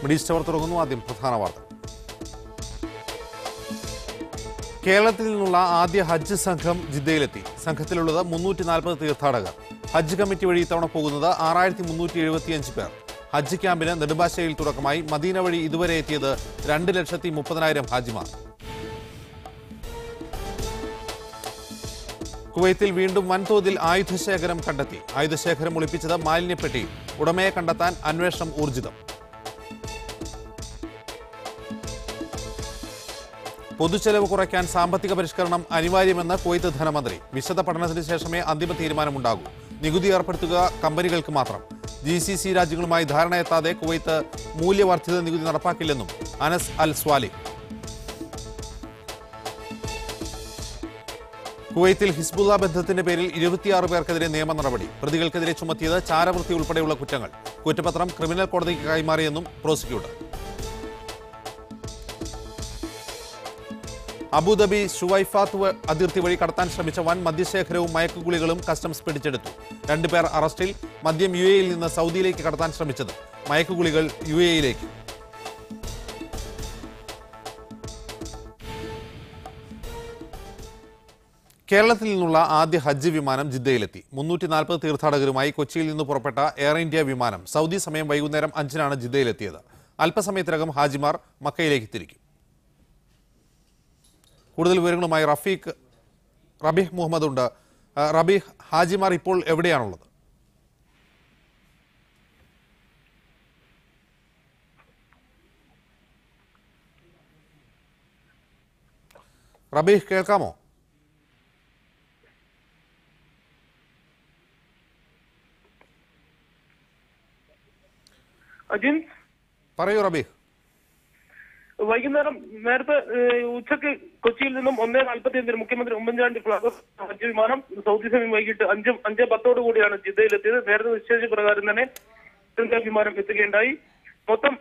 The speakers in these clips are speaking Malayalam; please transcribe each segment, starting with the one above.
മിഡിൽ അവർ തുടങ്ങുന്നു. ആദ്യം പ്രധാന വാർത്ത. കേരളത്തിൽ നിന്നുള്ള ആദ്യ ഹജ്ജ് സംഘം ജിദ്ദയിലെത്തി. സംഘത്തിലുള്ളത് 340 തീർത്ഥാടകർ. ഹജ്ജ് കമ്മിറ്റി വഴി ഇത്തവണ പോകുന്നത് 6375 പേർ. ഹജ്ജ് ക്യാമ്പിന് നെടുമ്പാശ്ശേരിയിൽ തുടക്കമായി. മദീന വഴി ഇതുവരെ എത്തിയത് 2,30,000 ഹാജിമാർ. കുവൈത്തിൽ വീണ്ടും വൻതോതിൽ ആയുധശേഖരം കണ്ടെത്തി. ആയുധശേഖരം ഒളിപ്പിച്ചത് മാലിന്യപ്പെട്ടി. ഉടമയെ കണ്ടെത്താൻ അന്വേഷണം ഊർജിതം. പൊതുച്ചെലവ് കുറയ്ക്കാൻ സാമ്പത്തിക പരിഷ്കരണം അനിവാര്യമെന്ന് കുവൈത്ത് ധനമന്ത്രി. വിശദ പഠനത്തിന് ശേഷമേ അന്തിമ തീരുമാനമുണ്ടാകൂ. നികുതി ഏർപ്പെടുത്തുക കമ്പനികൾക്ക് മാത്രം. GCC രാജ്യങ്ങളുമായി ധാരണയെത്താതെ കുവൈത്ത് മൂല്യവർദ്ധിത നികുതി നടപ്പാക്കില്ലെന്നും അനസ് അൽ സ്വാലി. കുവൈത്തിൽ ഹിസ്ബുള്ള ബന്ധത്തിന്റെ പേരിൽ 26 പേർക്കെതിരെ നിയമ നടപടി. പ്രതികൾക്കെതിരെ ചുമത്തിയത് ചാരവൃത്തി ഉൾപ്പെടെയുള്ള കുറ്റങ്ങൾ. കുറ്റപത്രം ക്രിമിനൽ കോടതിക്ക് കൈമാറിയെന്നും പ്രോസിക്യൂട്ടർ. അബുദാബി ഷുവൈഫാത്ത് അതിർത്തി വഴി കടത്താൻ ശ്രമിച്ച വൻ മദ്യശേഖരവും മയക്കുഗുളികളും കസ്റ്റംസ് പിടിച്ചെടുത്തു. 2 പേർ അറസ്റ്റിൽ. മദ്യം UAE-യിൽ നിന്ന് സൗദിയിലേക്ക് കടത്താൻ ശ്രമിച്ചത്. മയക്കുഗുളികൾ UAE-യിലേക്ക്. കേരളത്തിൽ നിന്നുള്ള ആദ്യ ഹജ്ജ് വിമാനം ജിദ്ദയിലെത്തി. 340 തീർത്ഥാടകരുമായി കൊച്ചിയിൽ നിന്ന് പുറപ്പെട്ട എയർ ഇന്ത്യ വിമാനം സൗദി സമയം വൈകുന്നേരം 5-നാണ് ജിദ്ദയിലെത്തിയത്. അല്പസമയത്തിനകം ഹാജിമാർ മക്കയിലേക്ക് തിരിക്കും. കൂടുതൽ വിവരങ്ങളുമായി റബീഹ് മുഹമ്മദ് ഉണ്ട്. റബീഹ്, ഹാജിമാർ ഇപ്പോൾ എവിടെയാണുള്ളത്? റബീഹ്, കേൾക്കാമോ? അജിൻ, പറയൂ റബീഹ്. വൈകുന്നേരം നേരത്തെ ഉച്ചയ്ക്ക് കൊച്ചിയിൽ നിന്നും 1:45 മുഖ്യമന്ത്രി ഉമ്മൻചാണ്ടി ഫ്ളാഗ് ഹജ്ജ് വിമാനം സൗദി സമയം വൈകിട്ട് 5:10 കൂടിയാണ് ജിദ്ദയിലെത്തിയത്. നേരത്തെ നിശ്ചയിച്ച പ്രകാരം തന്നെ വിമാനം എത്തുകയുണ്ടായി. മൊത്തം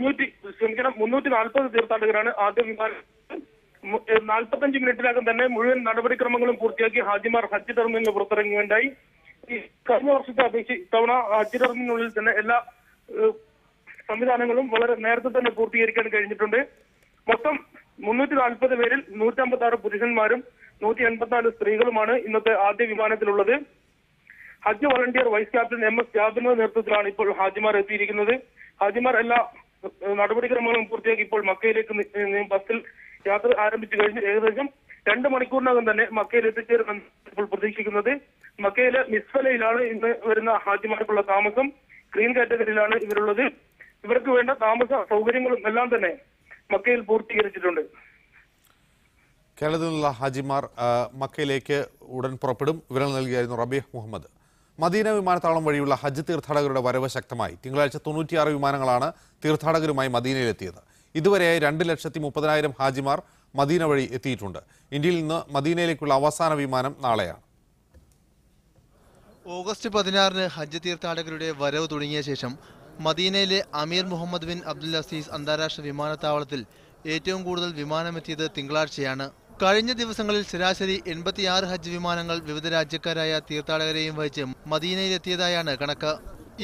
340 തീർത്ഥാടകരാണ് ആദ്യ വിമാനം. 45 മിനിറ്റിനകം തന്നെ മുഴുവൻ നടപടിക്രമങ്ങളും പൂർത്തിയാക്കി ഹാജിമാർ ഹജ്ജ് ടെർമിനലിൽ പുറത്തിറങ്ങുകയുണ്ടായി. കഴിഞ്ഞ വർഷത്തെ അപേക്ഷിച്ച് ഇത്തവണ ഹജ്ജ് ടെർമിനലിനുള്ളിൽ തന്നെ എല്ലാ സംവിധാനങ്ങളും വളരെ നേരത്തെ തന്നെ പൂർത്തീകരിക്കാൻ കഴിഞ്ഞിട്ടുണ്ട്. മൊത്തം 340 പേരിൽ 156 പുരുഷന്മാരും 184 സ്ത്രീകളുമാണ് ഇന്നത്തെ ആദ്യ വിമാനത്തിലുള്ളത്. ഹജ്ജ് വളണ്ടിയർ വൈസ് ക്യാപ്റ്റൻ MS ജാബിന്റെ നേതൃത്വത്തിലാണ് ഇപ്പോൾ ഹാജിമാർ എത്തിയിരിക്കുന്നത്. ഹാജിമാർ എല്ലാ നടപടിക്രമങ്ങളും പൂർത്തിയാക്കി ഇപ്പോൾ മക്കയിലേക്ക് ബസ്സിൽ യാത്ര ആരംഭിച്ചു കഴിഞ്ഞു. ഏകദേശം 2 മണിക്കൂറിനകം തന്നെ മക്കയിൽ എത്തിച്ചേരുമെന്ന് ഇപ്പോൾ പ്രതീക്ഷിക്കുന്നത്. മക്കയിലെ മിസ്ഫലയിലാണ് ഇന്ന് വരുന്ന ഹാജിമാർക്കുള്ള താമസം. ഗ്രീൻ കാറ്റഗറിയിലാണ് ഇവരുള്ളത്. ഇവർക്ക് വേണ്ട താമസ സൗകര്യങ്ങളും എല്ലാം തന്നെ മക്കയിൽ പൂർത്തീകരിച്ചിട്ടുണ്ട്. കേരളത്തിൽ നിന്നുള്ള ഹാജിമാർ മക്കയിലേക്ക് ഉടൻ പുറപ്പെടും. വിവരങ്ങൾ നൽകിയായിരുന്നു റബീഹ് മുഹമ്മദ്. മദീന വിമാനത്താവളം വഴിയുള്ള ഹജ്ജ് തീർത്ഥാടകരുടെ വരവ് ശക്തമായി. തിങ്കളാഴ്ച 96 വിമാനങ്ങളാണ് തീർത്ഥാടകരുമായി മദീനയിലെത്തിയത്. ഇതുവരെയായി 2,30,000 ഹാജിമാർ മദീന വഴി എത്തിയിട്ടുണ്ട്. ഇന്ത്യയിൽ നിന്ന് മദീനയിലേക്കുള്ള അവസാന വിമാനം നാളെയാണ്. ഓഗസ്റ്റ് 16-ന് ഹജ്ജ് തീർത്ഥാടകരുടെ വരവ് തുടങ്ങിയ ശേഷം മദീനയിലെ അമീർ മുഹമ്മദ് ബിൻ അബ്ദുൽ അസീസ് അന്താരാഷ്ട്ര വിമാനത്താവളത്തിൽ ഏറ്റവും കൂടുതൽ വിമാനമെത്തിയത് തിങ്കളാഴ്ചയാണ്. കഴിഞ്ഞ ദിവസങ്ങളിൽ ശരാശരി 86 ഹജ്ജ് വിമാനങ്ങൾ വിവിധ രാജ്യക്കാരായ തീർത്ഥാടകരെയും വഹിച്ച് മദീനയിലെത്തിയതായാണ് കണക്ക്.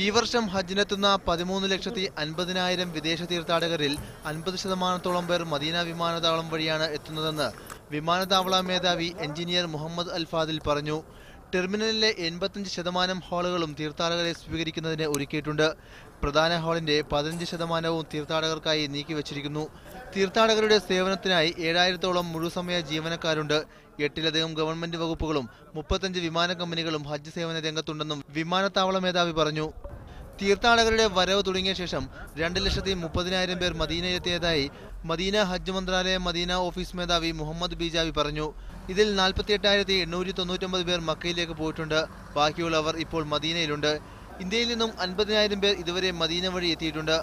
ഈ വർഷം ഹജ്ജിനെത്തുന്ന 13,50,000 വിദേശ തീർത്ഥാടകരിൽ 50% പേർ മദീന വിമാനത്താവളം വഴിയാണ് എത്തുന്നതെന്ന് വിമാനത്താവള മേധാവി എഞ്ചിനീയർ മുഹമ്മദ് അൽ ഫാദിൽ പറഞ്ഞു. ടെർമിനലിലെ 85% ഹാളുകളും തീർത്ഥാടകരെ സ്വീകരിക്കുന്നതിന് ഒരുക്കിയിട്ടുണ്ട്. പ്രധാന ഹാളിന്റെ 15% തീർത്ഥാടകർക്കായി നീക്കിവച്ചിരിക്കുന്നു. തീർത്ഥാടകരുടെ സേവനത്തിനായി 7,000-ഓളം മുഴുസമയ ജീവനക്കാരുണ്ട്. 8-ലധികം ഗവൺമെന്റ് വകുപ്പുകളും 35 വിമാന കമ്പനികളും ഹജ്ജ് സേവന രംഗത്തുണ്ടെന്നും വിമാനത്താവള മേധാവി പറഞ്ഞു. തീർത്ഥാടകരുടെ വരവ് തുടങ്ങിയ ശേഷം 2,30,000 പേർ മദീനയിലെത്തിയതായി മദീന ഹജ്ജ് മന്ത്രാലയം മദീന ഓഫീസ് മേധാവി മുഹമ്മദ് ബിജാവി പറഞ്ഞു. ഇതിൽ 48,899 പേർ മക്കയിലേക്ക് പോയിട്ടുണ്ട്. ബാക്കിയുള്ളവർ ഇപ്പോൾ മദീനയിലുണ്ട്. ഇന്ത്യയിൽ നിന്നും 50,000 പേർ ഇതുവരെ മദീന വഴി എത്തിയിട്ടുണ്ട്.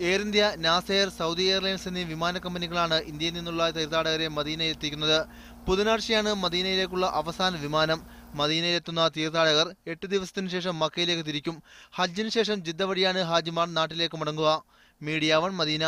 എയർ ഇന്ത്യ, നാസെയർ, സൗദി എയർലൈൻസ് എന്നീ വിമാന കമ്പനികളാണ് ഇന്ത്യയിൽ നിന്നുള്ള തീർത്ഥാടകരെ മദീനയിൽ എത്തിക്കുന്നത്. ബുധനാഴ്ചയാണ് മദീനയിലേക്കുള്ള അവസാന വിമാനം. മദീനയിലെത്തുന്ന തീർത്ഥാടകർ 8 ദിവസത്തിനു ശേഷം മക്കയിലേക്ക് തിരിക്കും. ഹജ്ജിന് ശേഷം ജിദ്ദ വഴിയാണ് ഹാജിമാർ നാട്ടിലേക്ക് മടങ്ങുക. Media 1 Medina.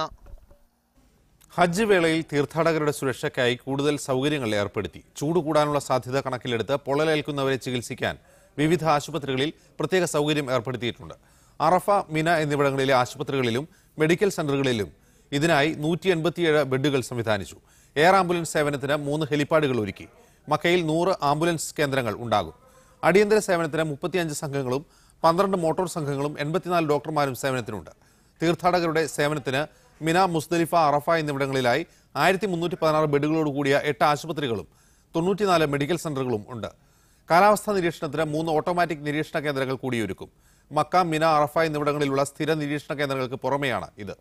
ഹജ്ജ് വേളയിൽ തീർത്ഥാടകരുടെ സുരക്ഷയ്ക്കായി കൂടുതൽ സൗകര്യങ്ങൾ ഏർപ്പെടുത്തി. ചൂട് കൂടാനുള്ള സാധ്യത കണക്കിലെടുത്ത് പൊള്ളലേൽക്കുന്നവരെ ചികിത്സിക്കാൻ വിവിധ ആശുപത്രികളിൽ പ്രത്യേക സൗകര്യം ഏർപ്പെടുത്തിയിട്ടുണ്ട്. അറഫ, മിന എന്നിവിടങ്ങളിലെ ആശുപത്രികളിലും മെഡിക്കൽ സെന്ററുകളിലും ഇതിനായി 187 ബെഡുകൾ സംവിധാനിച്ചു. എയർ ആംബുലൻസ് സേവനത്തിന് 3 ഹെലിപ്പാഡുകൾ ഒരുക്കി. മക്കയിൽ 100 ആംബുലൻസ് കേന്ദ്രങ്ങൾ ഉണ്ടാകും. അടിയന്തര സേവനത്തിന് 35 സംഘങ്ങളും 12 മോട്ടോർ സംഘങ്ങളും 84 ഡോക്ടർമാരും സേവനത്തിനുണ്ട്. തീർത്ഥാടകരുടെ സേവനത്തിന് മിന, മുസ്ദലിഫ, അറഫ എന്നിവിടങ്ങളിലായി 1316 ബെഡുകളോടുകൂടിയ 8 ആശുപത്രികളും 94 മെഡിക്കൽ സെന്ററുകളും ഉണ്ട്. കാലാവസ്ഥാ നിരീക്ഷണത്തിന് 3 ഓട്ടോമാറ്റിക് നിരീക്ഷണ കേന്ദ്രങ്ങൾ കൂടിയൊരുക്കും. മക്ക, മിന, അറഫ എന്നിവിടങ്ങളിലുള്ള സ്ഥിര നിരീക്ഷണ കേന്ദ്രങ്ങൾക്ക് പുറമെയാണ് ഇത്.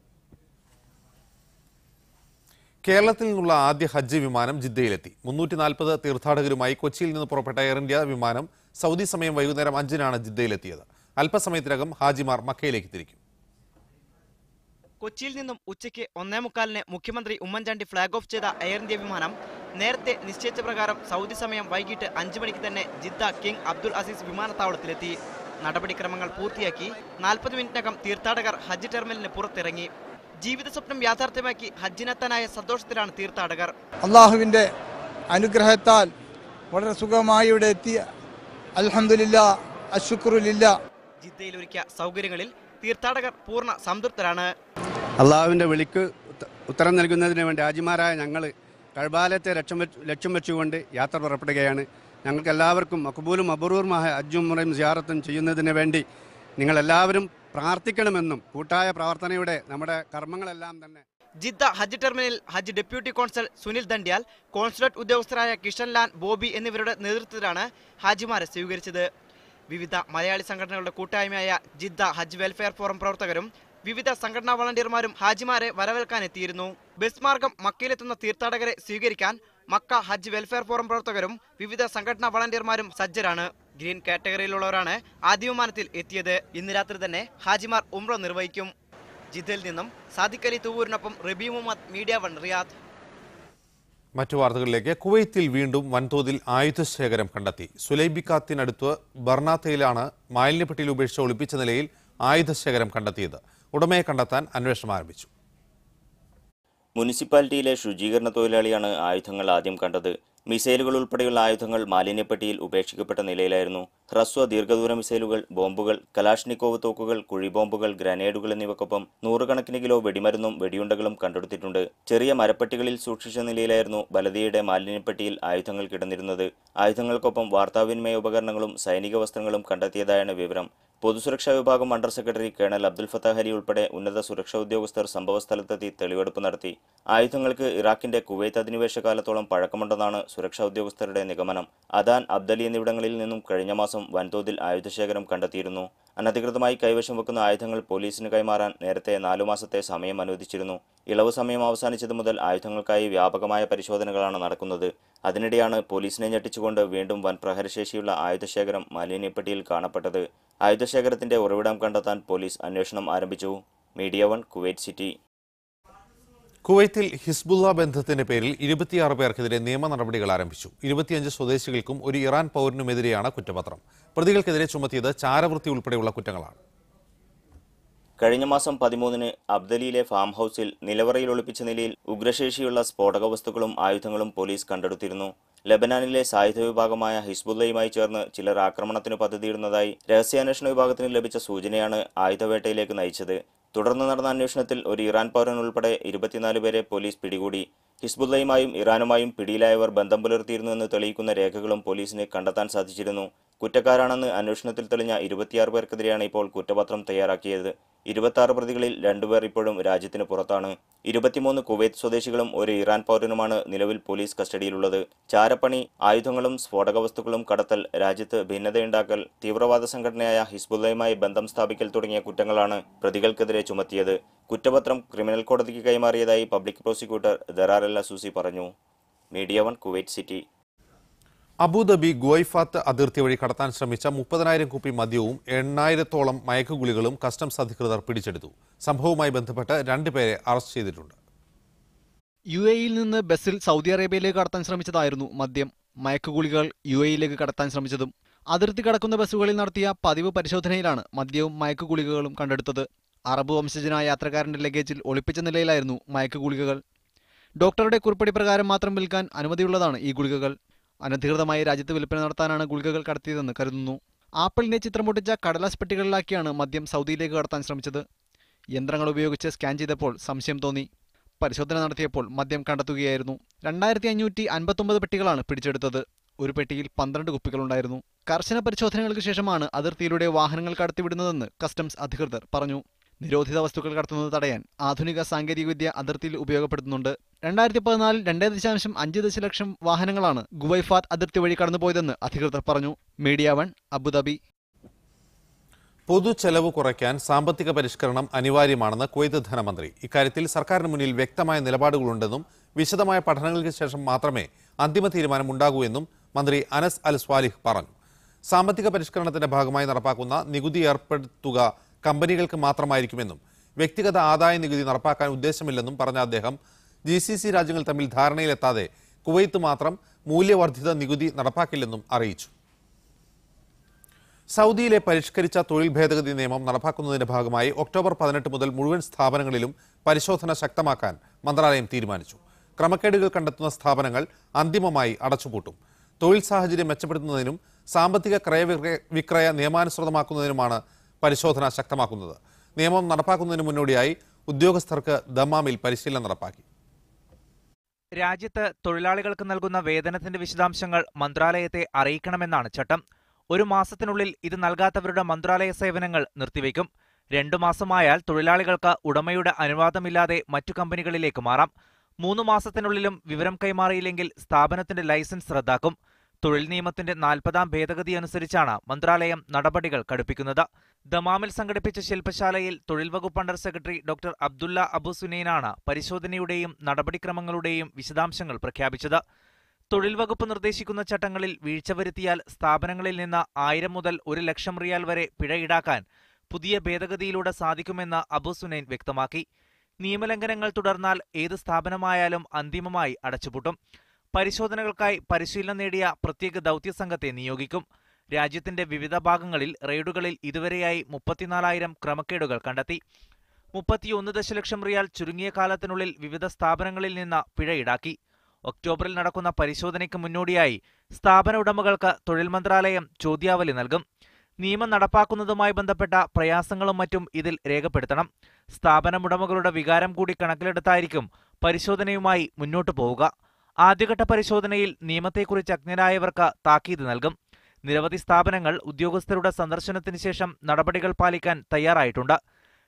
കേരളത്തിൽ നിന്നുള്ള ആദ്യ ഹജ്ജ് വിമാനം ജിദ്ദയിലെത്തി. 340 തീർത്ഥാടകരുമായി കൊച്ചിയിൽ നിന്ന് പുറപ്പെട്ട എയർ ഇന്ത്യ വിമാനം സൗദി സമയം വൈകുന്നേരം 5-നാണ് ജിദ്ദയിലെത്തിയത്. അല്പസമയത്തിനകം ഹാജിമാർ മക്കയിലേക്ക് തിരിക്കും. കൊച്ചിയിൽ നിന്നും ഉച്ചയ്ക്ക് 1:45 മുഖ്യമന്ത്രി ഉമ്മൻചാണ്ടി ഫ്ളാഗ് ഓഫ് ചെയ്ത എയർ ഇന്ത്യ വിമാനം നേരത്തെ നിശ്ചയിച്ച പ്രകാരം സൗദി സമയം വൈകിട്ട് 5 മണിക്ക് തന്നെ ജിദ്ദ കിങ് അബ്ദുൽ അസീസ് വിമാനത്താവളത്തിലെത്തി. നടപടിക്രമങ്ങൾ പൂർത്തിയാക്കി 40 മിനിറ്റിനകം തീർത്ഥാടകർ ഹജ്ജ് ടെർമിനലിന് പുറത്തിറങ്ങി. ജീവിത സ്വപ്നം യാഥാർത്ഥ്യമാക്കി ഹജ്ജിനെത്താനായ സന്തോഷത്തിലാണ് തീർത്ഥാടകർ. അള്ളാഹുവിൻ്റെ അനുഗ്രഹത്താൽ വളരെ സുഖമായി ഇവിടെ എത്തി. അൽഹംദുലില്ലാഹ്, അശ്ശുക്രുലില്ലാഹ്. ജിദ്ദയിൽ ഒരുക്കിയ സൗകര്യങ്ങളിൽ തീർത്ഥാടകർ പൂർണ്ണ സംതൃപ്തരാണ്. അള്ളാഹുവിൻ്റെ വിളിക്ക് ഉത്തരം നൽകുന്നതിന് വേണ്ടി ഹാജിമാരായ ഞങ്ങൾ കഅബാലയത്തെ ലക്ഷ്യം വെച്ചുകൊണ്ട് യാത്ര പുറപ്പെടുകയാണ്. ഞങ്ങൾക്ക് എല്ലാവർക്കും മഖബൂലും മബ്റൂറുമായ ഹജ്ജും ഉംറയും സിയാറത്തും ചെയ്യുന്നതിന് വേണ്ടി നിങ്ങളെല്ലാവരും പ്രാർത്ഥിക്കണമെന്നും കൂട്ടായ പ്രാർത്ഥനയുടെ നമ്മുടെ കർമ്മങ്ങളെല്ലാം തന്നെ. ജിദ്ദ ഹജ്ജ് ടെർമിനൽ ഹജ്ജ് deputy consul Sunil Dandyal, consulate ഉദ്യോഗസ്ഥരായ കിഷൻ ലാൻ, ബോബി എന്നിവരുടെ നേതൃത്വത്തിലാണ് ഹാജിമാരെ സ്വീകരിച്ചത്. വിവിധ മലയാളി സംഘടനകളുടെ കൂട്ടായ്മയായ ജിദ്ദ ഹജ്ജ് വെൽഫെയർ ഫോറം പ്രവർത്തകരും വിവിധ സംഘടനാ വളണ്ടിയർമാരും ഹാജിമാരെ വരവേൽക്കാനെത്തിയിരുന്നു. ബസ് മാർഗം മക്കയിലെത്തുന്ന തീർത്ഥാടകരെ സ്വീകരിക്കാൻ മക്ക ഹജ്ജ് വെൽഫെയർ ഫോറം പ്രവർത്തകരും വിവിധ സംഘടനാ വളണ്ടിയർമാരും സജ്ജരാണ്. ഗ്രീൻ കാറ്റഗറിയിലുള്ളവരാണ് ആദ്യ വിമാനത്തിൽ എത്തിയത്. ഇന്ന് രാത്രി തന്നെ ഹാജിമാർ ഉംറ നിർവഹിക്കും. ജിദ്ദയിൽ നിന്നും സാദിഖ് അലി തൂവൂരിനൊപ്പം റബി മുഹമ്മദ്, മീഡിയ 1 റിയാദ്. മറ്റു വാർത്തകളിലേക്ക്. കുവൈത്തിൽ വീണ്ടും വൻതോതിൽ ആയുധശേഖരം കണ്ടെത്തി. സുലൈബിക്കാത്തിനടുത്ത് ബർണാത്തയിലാണ് മാലിന്യപ്പെട്ടിയിൽ ഉപേക്ഷിച്ച് ഒളിപ്പിച്ച നിലയിൽ ആയുധശേഖരം കണ്ടെത്തിയത്. ഉടമയെ കണ്ടെത്താൻ അന്വേഷണം ആരംഭിച്ചു. മുനിസിപ്പാലിറ്റിയിലെ ശുചീകരണ തൊഴിലാളിയാണ് ആയുധങ്ങൾ ആദ്യം കണ്ടത്. മിസൈലുകൾ ഉൾപ്പെടെയുള്ള ആയുധങ്ങൾ മാലിന്യപ്പെട്ടിയിൽ ഉപേക്ഷിക്കപ്പെട്ട നിലയിലായിരുന്നു. ഹ്രസ്വ ദീർഘദൂര മിസൈലുകൾ, ബോംബുകൾ, കലാഷ്നിക്കോവ് തോക്കുകൾ, കുഴിബോംബുകൾ, ഗ്രനേഡുകൾ എന്നിവയ്ക്കൊപ്പം 100 കണക്കിന് കിലോ വെടിമരുന്നും വെടിയുണ്ടകളും കണ്ടെടുത്തിട്ടുണ്ട്. ചെറിയ മരപ്പെട്ടികളിൽ സൂക്ഷിച്ച നിലയിലായിരുന്നു ബലദിയയുടെ മാലിന്യപ്പെട്ടിയിൽ ആയുധങ്ങൾ കിടന്നിരുന്നത്. ആയുധങ്ങൾക്കൊപ്പം വാർത്താവിനിമയ ഉപകരണങ്ങളും സൈനിക വസ്ത്രങ്ങളും കണ്ടെത്തിയതായാണ് വിവരം. പൊതുസുരക്ഷാ വിഭാഗം under secretary colonel Abdul Fattah Ali ഉൾപ്പെടെ ഉന്നത സുരക്ഷാ ഉദ്യോഗസ്ഥർ സംഭവസ്ഥലത്തെത്തി തെളിവെടുപ്പ് നടത്തി. ആയുധങ്ങൾക്ക് ഇറാഖിന്റെ കുവൈത്ത് അധിനിവേശ കാലത്തോളം പഴക്കമുണ്ടെന്നാണ് സുരക്ഷാ ഉദ്യോഗസ്ഥരുടെ നിഗമനം. അദാൻ, അബ്ദലി എന്നിവിടങ്ങളിൽ നിന്നും കഴിഞ്ഞ മാസം വൻതോതിൽ ആയുധശേഖരം കണ്ടെത്തിയിരുന്നു. അനധികൃതമായി കൈവശം വെക്കുന്ന ആയുധങ്ങൾ പോലീസിന് കൈമാറാൻ നേരത്തെ 4 മാസത്തെ സമയം അനുവദിച്ചിരുന്നു. ഇളവ് സമയം അവസാനിച്ചത് മുതൽ ആയുധങ്ങൾക്കായി വ്യാപകമായ പരിശോധനകളാണ് നടക്കുന്നത്. അതിനിടെയാണ് പോലീസിനെ ഞെട്ടിച്ചുകൊണ്ട് വീണ്ടും വൻ പ്രഹരശേഷിയുള്ള ആയുധശേഖരം മാലിന്യപ്പെട്ടിയിൽ കാണപ്പെട്ടത്. ആയുധശേഖരത്തിന്റെ ഉറവിടം കണ്ടെത്താൻ പോലീസ് അന്വേഷണം ആരംഭിച്ചു. Media 1 Kuwait city. കുവൈത്തിൽ ഹിസ്ബുള്ള ബന്ധത്തിന്റെ പേരിൽ 26 പേർക്കെതിരെ നിയമ നടപടികൾ ആരംഭിച്ചു. 25 സ്വദേശികൾക്കും ഒരു ഇറാൻ പൗരനുമെതിരെയാണ് കുറ്റപത്രം. പ്രതികൾക്കെതിരെ ചുമത്തിയത് ചാരവൃത്തി ഉൾപ്പെടെയുള്ള കുറ്റങ്ങളാണ്. കഴിഞ്ഞ മാസം 13-ന് അബ്ദലിയിലെ ഫാം ഹൌസിൽ നിലവറയിൽ ഒളിപ്പിച്ച നിലയിൽ ഉഗ്രശേഷിയുള്ള സ്ഫോടക വസ്തുക്കളും ആയുധങ്ങളും പോലീസ് കണ്ടെടുത്തിരുന്നു. ലബനാനിലെ സായുധ വിഭാഗമായ ഹിസ്ബുള്ളയുമായി ചേർന്ന് ചിലർ ആക്രമണത്തിന് പദ്ധതിയിടുന്നതായി രഹസ്യാന്വേഷണ വിഭാഗത്തിന് ലഭിച്ച സൂചനയാണ് ആയുധവേട്ടയിലേക്ക് നയിച്ചത്. തുടർന്ന് നടന്ന അന്വേഷണത്തിൽ ഒരു ഇറാൻ പൗരൻ ഉൾപ്പെടെ 24 പേരെ പോലീസ് പിടികൂടി. ഹിസ്ബുള്ളയുമായും ഇറാനുമായും പിടിയിലായവർ ബന്ധം പുലർത്തിയിരുന്നുവെന്ന് തെളിയിക്കുന്ന രേഖകളും പോലീസിന് കണ്ടെത്താൻ സാധിച്ചിരുന്നു. കുറ്റക്കാരാണെന്ന് അന്വേഷണത്തിൽ തെളിഞ്ഞ 26 പേർക്കെതിരെയാണ് ഇപ്പോൾ കുറ്റപത്രം തയ്യാറാക്കിയത്. 26 പ്രതികളിൽ 2 പേർ ഇപ്പോഴും രാജ്യത്തിന് പുറത്താണ്. 23 കുവൈത്ത് സ്വദേശികളും ഒരു ഇറാൻ പൗരനുമാണ് നിലവിൽ പോലീസ് കസ്റ്റഡിയിലുള്ളത്. ചാരപ്പണി, ആയുധങ്ങളും സ്ഫോടക വസ്തുക്കളും കടത്തൽ, രാജ്യത്ത് ഭിന്നതയുണ്ടാക്കൽ, തീവ്രവാദ സംഘടനയായ ഹിസ്ബുള്ളയുമായി ബന്ധം സ്ഥാപിക്കൽ തുടങ്ങിയ കുറ്റങ്ങളാണ് പ്രതികൾക്കെതിരെ ചുമത്തിയത്. കുറ്റപത്രം ക്രിമിനൽ കോടതിക്ക് കൈമാറിയതായി പബ്ലിക് പ്രോസിക്യൂട്ടർ ദറാർ അൽ അസൂസി പറഞ്ഞു. Media 1 Kuwait city. Abu Dhabi Ghuwaifat അതിർത്തി വഴി കടത്താൻ ശ്രമിച്ച 30,000 കുപ്പി മദ്യവും 8,000-ഓളം മയക്കുഗുളികളും കസ്റ്റംസ് അധികൃതർ പിടിച്ചെടുത്തു. സംഭവവുമായി ബന്ധപ്പെട്ട് 2 പേരെ അറസ്റ്റ് ചെയ്തിട്ടുണ്ട്. UAE-യിൽ നിന്ന് ബസ്സിൽ സൗദി അറേബ്യയിലേക്ക് കടത്താൻ ശ്രമിച്ചതായിരുന്നു മദ്യം. മയക്കുഗുളികൾ UAE-യിലേക്ക് കടത്താൻ ശ്രമിച്ചതും. അതിർത്തി കടക്കുന്ന ബസ്സുകളിൽ നടത്തിയ പതിവ് പരിശോധനയിലാണ് മദ്യവും മയക്കുഗുളികകളും കണ്ടെടുത്തത്. അറബ് വംശജനായ യാത്രക്കാരന്റെ ലഗേജിൽ ഒളിപ്പിച്ച നിലയിലായിരുന്നു മയക്കുഗുളികകൾ. ഡോക്ടറുടെ കുറിപ്പടി പ്രകാരം മാത്രം വിൽക്കാൻ അനുമതിയുള്ളതാണ് ഈ ഗുളികകൾ. അനധികൃതമായി രാജ്യത്ത് വിൽപ്പന നടത്താനാണ് ഗുളികകൾ കടത്തിയതെന്ന് കരുതുന്നു. ആപ്പിളിനെ ചിത്രം പൊട്ടിച്ച കടലാസ് പെട്ടികളിലാക്കിയാണ് മദ്യം സൗദിയിലേക്ക് കടത്താൻ ശ്രമിച്ചത്. യന്ത്രങ്ങൾ ഉപയോഗിച്ച് സ്കാൻ ചെയ്തപ്പോൾ സംശയം തോന്നി. പരിശോധന നടത്തിയപ്പോൾ മദ്യം കണ്ടെത്തുകയായിരുന്നു. 2559 പെട്ടികളാണ് പിടിച്ചെടുത്തത്. ഒരു പെട്ടിയിൽ 12 കുപ്പികളുണ്ടായിരുന്നു. കർശന പരിശോധനകൾക്ക് ശേഷമാണ് അതിർത്തിയിലൂടെ വാഹനങ്ങൾ കടത്തിവിടുന്നതെന്ന് കസ്റ്റംസ് അധികൃതർ പറഞ്ഞു. നിരോധിത വസ്തുക്കൾ കടത്തുന്നത് തടയാൻ ആധുനിക സാങ്കേതികവിദ്യ അതിർത്തിയിൽ ഉപയോഗപ്പെടുത്തുന്നുണ്ട്. 2014 2.5 ദശലക്ഷം വാഹനങ്ങളാണ് ഗുവൈഫാത്ത് അതിർത്തി വഴി കടന്നുപോയതെന്ന് അധികൃതർ പറഞ്ഞു. Media 1 Abu Dhabi. പൊതുചെലവ് കുറയ്ക്കാൻ സാമ്പത്തിക പരിഷ്കരണം അനിവാര്യമാണെന്ന് കുവൈത്ത് ധനമന്ത്രി. ഇക്കാര്യത്തിൽ സർക്കാരിന് മുന്നിൽ വ്യക്തമായ നിലപാടുകളുണ്ടെന്നും വിശദമായ പഠനങ്ങൾക്ക് ശേഷം മാത്രമേ അന്തിമ തീരുമാനം ഉണ്ടാകൂ എന്നും മന്ത്രി അനസ് അൽ സ്വാലിഹ് പറഞ്ഞു. സാമ്പത്തിക പരിഷ്കരണത്തിന്റെ ഭാഗമായി നടപ്പാക്കുന്ന നികുതി ഏർപ്പെടുത്തുക കമ്പനികൾക്ക് മാത്രമായിരിക്കുമെന്നും വ്യക്തിഗത ആദായ നികുതി നടപ്പാക്കാൻ ഉദ്ദേശമില്ലെന്നും പറഞ്ഞ അദ്ദേഹം GCC രാജ്യങ്ങൾ തമ്മിൽ ധാരണയിലെത്താതെ കുവൈത്ത് മാത്രം മൂല്യവർദ്ധിത നികുതി നടപ്പാക്കില്ലെന്നും അറിയിച്ചു. സൗദിയിലെ പരിഷ്കരിച്ച തൊഴിൽ ഭേദഗതി നിയമം നടപ്പാക്കുന്നതിന്റെ ഭാഗമായി ഒക്ടോബർ 18 മുതൽ മുഴുവൻ സ്ഥാപനങ്ങളിലും പരിശോധന ശക്തമാക്കാൻ മന്ത്രാലയം തീരുമാനിച്ചു. ക്രമക്കേടുകൾ കണ്ടെത്തുന്ന സ്ഥാപനങ്ങൾ അന്തിമമായി അടച്ചുപൂട്ടും. തൊഴിൽ സാഹചര്യം മെച്ചപ്പെടുത്തുന്നതിനും സാമ്പത്തിക ക്രയവിക്രയ നിയമാനുസൃതമാക്കുന്നതിനുമാണ് പരിശോധന ശക്തമാക്കുന്നത്. നിയമം നടപ്പാക്കുന്നതിന് മുന്നോടിയായി ഉദ്യോഗസ്ഥർക്ക് ദമാമിൽ പരിശീലനം നടപ്പാക്കി. രാജ്യത്ത് തൊഴിലാളികൾക്ക് നൽകുന്ന വേതനത്തിന്റെ വിശദാംശങ്ങൾ മന്ത്രാലയത്തെ അറിയിക്കണമെന്നാണ് ചട്ടം. 1 മാസത്തിനുള്ളിൽ ഇത് നൽകാത്തവരുടെ മന്ത്രാലയ സേവനങ്ങൾ നിർത്തിവെക്കും. 2 മാസമായാൽ തൊഴിലാളികൾക്ക് ഉടമയുടെ അനുവാദമില്ലാതെ മറ്റു കമ്പനികളിലേക്ക് മാറാം. 3 മാസത്തിനുള്ളിലും വിവരം കൈമാറിയില്ലെങ്കിൽ സ്ഥാപനത്തിന്റെ ലൈസൻസ് റദ്ദാക്കും. തൊഴിൽ നിയമത്തിന്റെ 40ാം ഭേദഗതി അനുസരിച്ചാണ് മന്ത്രാലയം നടപടികൾ കടുപ്പിക്കുന്നത്. ദമാമിൽ സംഘടിപ്പിച്ച ശില്പശാലയിൽ തൊഴിൽ വകുപ്പ് under secretary doctor Abdullah Abu സുനൈനാണ് പരിശോധനയുടെയും നടപടിക്രമങ്ങളുടെയും വിശദാംശങ്ങൾ പ്രഖ്യാപിച്ചത്. തൊഴിൽ വകുപ്പ് നിർദ്ദേശിക്കുന്ന ചട്ടങ്ങളിൽ വീഴ്ച വരുത്തിയാൽ സ്ഥാപനങ്ങളിൽ നിന്ന് 1000 മുതൽ 1 ലക്ഷം റിയാൽ വരെ പിഴ ഈടാക്കാൻ പുതിയ ഭേദഗതിയിലൂടെ സാധിക്കുമെന്ന് അബു സുനൈൻ വ്യക്തമാക്കി. നിയമലംഘനങ്ങൾ തുടർന്നാൽ ഏത് സ്ഥാപനമായാലും അന്തിമമായി അടച്ചുപൂട്ടും. പരിശോധനകൾക്കായി പരിശീലനം നേടിയ പ്രത്യേക ദൗത്യസംഘത്തെ നിയോഗിക്കും. രാജ്യത്തിന്റെ വിവിധ ഭാഗങ്ങളിൽ റെയ്ഡുകളിൽ ഇതുവരെയായി 34,000 ക്രമക്കേടുകൾ കണ്ടെത്തി. 31 ദശലക്ഷം റിയാൽ ചുരുങ്ങിയ കാലത്തിനുള്ളിൽ വിവിധ സ്ഥാപനങ്ങളിൽ നിന്ന് പിഴ ഈടാക്കി. ഒക്ടോബറിൽ നടക്കുന്ന പരിശോധനയ്ക്ക് മുന്നോടിയായി സ്ഥാപന ഉടമകൾക്ക് തൊഴിൽ മന്ത്രാലയം ചോദ്യാവലി നൽകും. നിയമം നടപ്പാക്കുന്നതുമായി ബന്ധപ്പെട്ട പ്രയാസങ്ങളും മറ്റും ഇതിൽ രേഖപ്പെടുത്തണം. സ്ഥാപനമുടമകളുടെ വികാരം കൂടി കണക്കിലെടുത്തായിരിക്കും പരിശോധനയുമായി മുന്നോട്ടു പോവുക. ആദ്യഘട്ട പരിശോധനയിൽ നിയമത്തെക്കുറിച്ച് അജ്ഞരായവർക്ക് താക്കീത് നൽകും. നിരവധി സ്ഥാപനങ്ങൾ ഉദ്യോഗസ്ഥരുടെ സന്ദർശനത്തിന് ശേഷം നടപടികൾ പാലിക്കാൻ തയ്യാറായിട്ടുണ്ട്.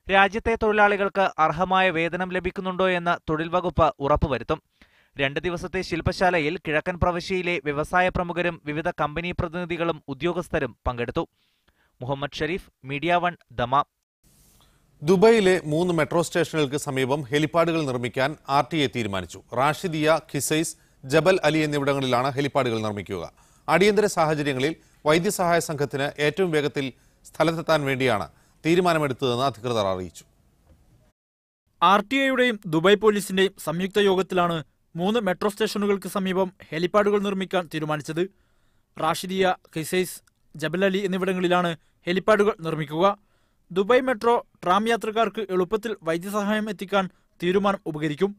രാജ്യത്തെ തൊഴിലാളികൾക്ക് അർഹമായ വേതനം ലഭിക്കുന്നുണ്ടോ എന്ന് തൊഴിൽ വകുപ്പ് ഉറപ്പുവരുത്തും. 2 ദിവസത്തെ ശില്പശാലയിൽ കിഴക്കൻ പ്രവിശ്യയിലെ വ്യവസായ പ്രമുഖരും വിവിധ കമ്പനി പ്രതിനിധികളും ഉദ്യോഗസ്ഥരും പങ്കെടുത്തു. Muhammad Sharif, media 1, Dammam. ദുബൈയിലെ 3 മെട്രോ സ്റ്റേഷനുകൾക്ക് സമീപം ഹെലിപ്പാഡുകൾ നിർമ്മിക്കാൻ RTA തീരുമാനിച്ചു. റാഷിദിയ, ഖിസൈസ്, ജബൽ അലി എന്നിവിടങ്ങളിലാണ് ഹെലിപ്പാഡുകൾ നിർമ്മിക്കുക. അടിയന്തര സാഹചര്യങ്ങളിൽ വൈദ്യസഹായ സംഘത്തിന് ഏറ്റവും വേഗത്തിൽ സ്ഥലത്തെത്താൻ വേണ്ടിയാണ് തീരുമാനമെടുത്തതെന്ന് അധികൃതർ അറിയിച്ചു. RTAയുടെയും ദുബായ് പോലീസിന്റെയും സംയുക്ത യോഗത്തിലാണ് 3 മെട്രോ സ്റ്റേഷനുകൾക്ക് സമീപം ഹെലിപ്പാഡുകൾ നിർമ്മിക്കാൻ തീരുമാനിച്ചത്. റാഷിദിയ, ഖിസൈസ്, ജബൽ അലി എന്നിവിടങ്ങളിലാണ് ഹെലിപ്പാഡുകൾ നിർമ്മിക്കുക. ദുബായ് മെട്രോ ട്രാം യാത്രക്കാർക്ക് എളുപ്പത്തിൽ വൈദ്യസഹായം എത്തിക്കാൻ തീരുമാനം ഉപകരിക്കും.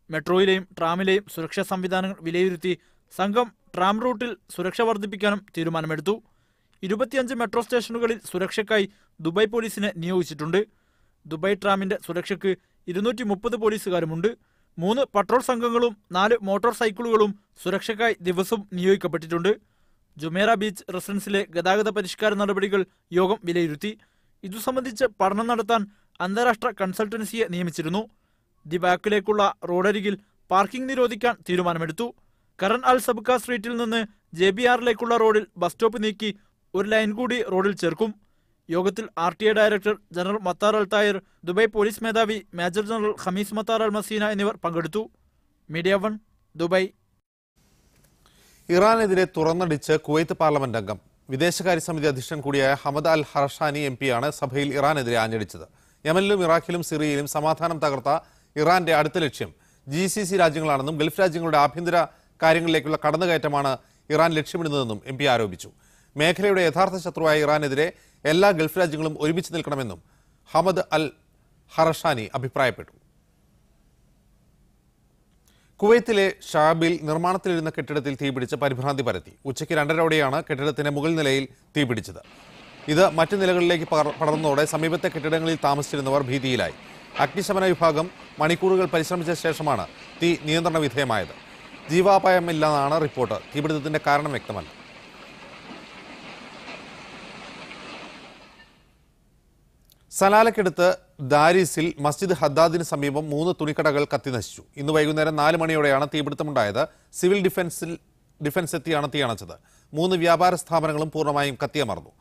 മെട്രോയിലെയും ട്രാമിലെയും സുരക്ഷാ സംവിധാനങ്ങൾ വിലയിരുത്തി സംഘം ട്രാം റൂട്ടിൽ സുരക്ഷ വർദ്ധിപ്പിക്കാനും തീരുമാനമെടുത്തു. 25 മെട്രോ സ്റ്റേഷനുകളിൽ സുരക്ഷയ്ക്കായി ദുബായ് പോലീസിനെ നിയോഗിച്ചിട്ടുണ്ട്. ദുബായ് ട്രാമിന്റെ സുരക്ഷയ്ക്ക് 230 പോലീസുകാരുമുണ്ട്. 3 പട്രോൾ സംഘങ്ങളും 4 മോട്ടോർ സൈക്കിളുകളും സുരക്ഷയ്ക്കായി ദിവസവും നിയോഗിക്കപ്പെട്ടിട്ടുണ്ട്. ജുമേറ ബീച്ച് റെസിഡൻസിലെ ഗതാഗത പരിഷ്കാര നടപടികൾ യോഗം വിലയിരുത്തി. ഇതു സംബന്ധിച്ച് പഠനം നടത്താൻ അന്താരാഷ്ട്ര കൺസൾട്ടൻസിയെ നിയമിച്ചിരുന്നു. ദി ബാക്കിലേക്കുള്ള റോഡരികിൽ പാർക്കിംഗ് നിരോധിക്കാൻ തീരുമാനമെടുത്തു. കരൺ അൽ സബ്ക സ്ട്രീറ്റിൽ നിന്ന് JBRലേക്കുള്ള റോഡിൽ ബസ് സ്റ്റോപ്പ് നീക്കി ഒരു ലൈൻ കൂടി റോഡിൽ ചേർക്കും. യോഗത്തിൽ RTA director general Mattar Al Tayer, Dubai police മേധാവി major general Khamis Mattar Al Mazina എന്നിവർ പങ്കെടുത്തു. Media 1, Dubai. ഇറാനെതിരെ തുറന്നടിച്ച് കുവൈത്ത് പാർലമെന്റ് അംഗം വിദേശകാര്യ സമിതി അധ്യക്ഷൻ കൂടിയായ ഹമദ് അൽ ഹർഷാനി MP-യാണ് സഭയിൽ ഇറാനെതിരെ ആഞ്ഞടിച്ചത്. യമനിലും ഇറാഖിലും സിറിയയിലും സമാധാനം തകർത്ത ഇറാന്റെ അടുത്ത ലക്ഷ്യം GCC രാജ്യങ്ങളാണെന്നും ഗൾഫ് രാജ്യങ്ങളുടെ ആഭ്യന്തര കാര്യങ്ങളിലേക്കുള്ള കടന്നുകയറ്റമാണ് ഇറാൻ ലക്ഷ്യമിടുന്നതെന്നും MP ആരോപിച്ചു. മേഖലയുടെ യഥാർത്ഥ ശത്രുവായ ഇറാനെതിരെ എല്ലാ ഗൾഫ് രാജ്യങ്ങളും ഒരുമിച്ച് നിൽക്കണമെന്നും ഹമദ് അൽ ഹർഷാനി അഭിപ്രായപ്പെട്ടു. കുവൈത്തിലെ ഷാബിൽ നിർമ്മാണത്തിലിരുന്ന കെട്ടിടത്തിൽ തീപിടിച്ച് പരിഭ്രാന്തി പരത്തി. ഉച്ചയ്ക്ക് 2:30ഓടെയാണ് കെട്ടിടത്തിന്റെ മുകൾ നിലയിൽ തീപിടിച്ചത്. ഇത് മറ്റു നിലകളിലേക്ക് പടർന്നതോടെ സമീപത്തെ കെട്ടിടങ്ങളിൽ താമസിച്ചിരുന്നവർ ഭീതിയിലായി. അഗ്നിശമന വിഭാഗം മണിക്കൂറുകൾ പരിശ്രമിച്ച ശേഷമാണ് തീ നിയന്ത്രണ വിധേയമായത്. ജീവാപായമില്ലെന്നാണ് റിപ്പോർട്ട്. തീപിടുത്തത്തിന്റെ കാരണം വ്യക്തമല്ല. സലാലക്കടുത്ത് ദാരീസിൽ മസ്ജിദ് ഹദ്ദാദിന് സമീപം 3 തുണിക്കടകൾ കത്തിനശിച്ചു. ഇന്ന് വൈകുന്നേരം 4 മണിയോടെയാണ് തീപിടുത്തമുണ്ടായത്. സിവിൽ ഡിഫൻസ് എത്തിയാണ് തീയണച്ചത്. 3 വ്യാപാര സ്ഥാപനങ്ങളും പൂർണ്ണമായും കത്തിയമർന്നു.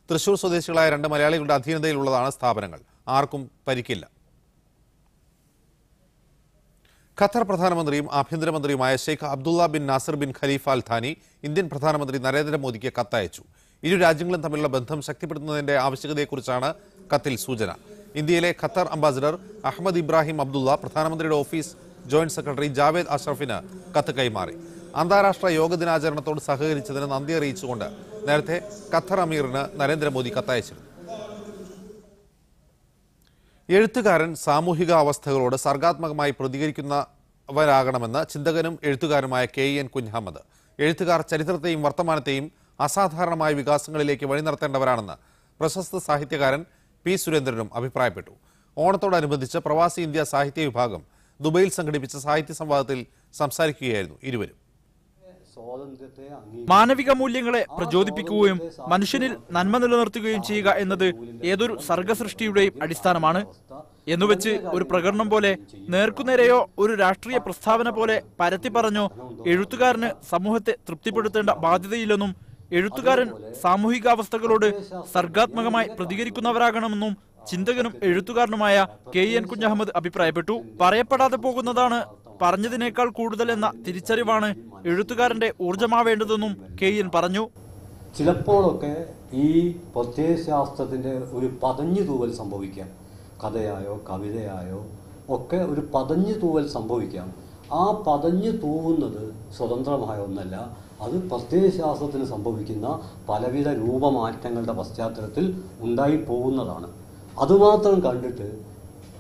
തൃശൂർ സ്വദേശികളായ 2 മലയാളികളുടെ അധീനതയിലുള്ളതാണ് സ്ഥാപനങ്ങൾ. ആർക്കും പരിക്കില്ല. ഖത്തർ പ്രധാനമന്ത്രിയും ആഭ്യന്തരമന്ത്രിയുമായ Sheikh Abdullah bin Nasser bin Khalifa Al Thani Indian പ്രധാനമന്ത്രി നരേന്ദ്രമോദിക്ക് കത്തയച്ചു. ഇരു രാജ്യങ്ങളും തമ്മിലുള്ള ബന്ധം ശക്തിപ്പെടുത്തുന്നതിന്റെ ആവശ്യകതയെക്കുറിച്ചാണ് കത്തിൽ സൂചന. ഇന്ത്യയിലെ ഖത്തർ അംബാസിഡർ അഹമ്മദ് ഇബ്രാഹിം അബ്ദുള്ള പ്രധാനമന്ത്രിയുടെ ഓഫീസ് ജോയിന്റ് സെക്രട്ടറി ജാവേദ് അഷ്റഫിന് കത്ത് കൈമാറി. അന്താരാഷ്ട്ര യോഗ ദിനാചരണത്തോട് സഹകരിച്ചതിന് നന്ദി അറിയിച്ചുകൊണ്ട് നേരത്തെ ഖത്തർ അമീറിന് നരേന്ദ്രമോദി കത്തയച്ചിരുന്നു. എഴുത്തുകാരൻ സാമൂഹിക അവസ്ഥകളോട് സർഗാത്മകമായി പ്രതികരിക്കുന്നവരാകണമെന്ന് ചിന്തകനും എഴുത്തുകാരനുമായ KN കുഞ്ഞഹമ്മദ്. എഴുത്തുകാർ ചരിത്രത്തെയും വർത്തമാനത്തെയും അസാധാരണമായ വികാസങ്ങളിലേക്ക് വഴി നടത്തേണ്ടവരാണെന്ന് പ്രശസ്ത സാഹിത്യകാരൻ P. സുരേന്ദ്രനും അഭിപ്രായപ്പെട്ടു. ഓണത്തോടനുബന്ധിച്ച് പ്രവാസി ഇന്ത്യ സാഹിത്യ വിഭാഗം ദുബൈയിൽ സംഘടിപ്പിച്ച സാഹിത്യ സംവാദത്തിൽ സംസാരിക്കുകയായിരുന്നു ഇരുവരും. മാനവിക മൂല്യങ്ങളെ പ്രചോദിപ്പിക്കുകയും മനുഷ്യനിൽ നന്മ നിലനിർത്തുകയും ചെയ്യുക എന്നത് ഏതൊരു സർഗസൃഷ്ടിയുടെയും അടിസ്ഥാനമാണ്. എന്നുവെച്ച് ഒരു പ്രകടനം പോലെ നേർക്കുനേരെയോ ഒരു രാഷ്ട്രീയ പ്രസ്താവന പോലെ പരത്തി പറഞ്ഞോ എഴുത്തുകാരന് സമൂഹത്തെ തൃപ്തിപ്പെടുത്തേണ്ട ബാധ്യതയില്ലെന്നും എഴുത്തുകാരൻ സാമൂഹികാവസ്ഥകളോട് സർഗാത്മകമായി പ്രതികരിക്കുന്നവരാകണമെന്നും ചിന്തകനും എഴുത്തുകാരനുമായ KN കുഞ്ഞഹമ്മദ് അഭിപ്രായപ്പെട്ടു. പറയപ്പെടാതെ പോകുന്നതാണ് പറഞ്ഞതിനേക്കാൾ കൂടുതൽ എന്ന തിരിച്ചറിവാണ് എഴുത്തുകാരന്റെ ഊർജമാവേണ്ടതെന്നും KN പറഞ്ഞു. ചിലപ്പോഴൊക്കെ ഈ പ്രത്യയശാസ്ത്രത്തിന്റെ ഒരു പതഞ്ഞു തൂവൽ സംഭവിക്കാം. കഥയായോ കവിതയായോ ഒക്കെ ഒരു പതഞ്ഞു തൂവൽ സംഭവിക്കാം. ആ പതഞ്ഞു തൂവുന്നത് സ്വതന്ത്രമായ ഒന്നല്ല. അത് പ്രത്യയശാസ്ത്രത്തിന് സംഭവിക്കുന്ന പലവിധ രൂപമാറ്റങ്ങളുടെ പശ്ചാത്തലത്തിൽ ഉണ്ടായി പോകുന്നതാണ്. അതുമാത്രം കണ്ടിട്ട്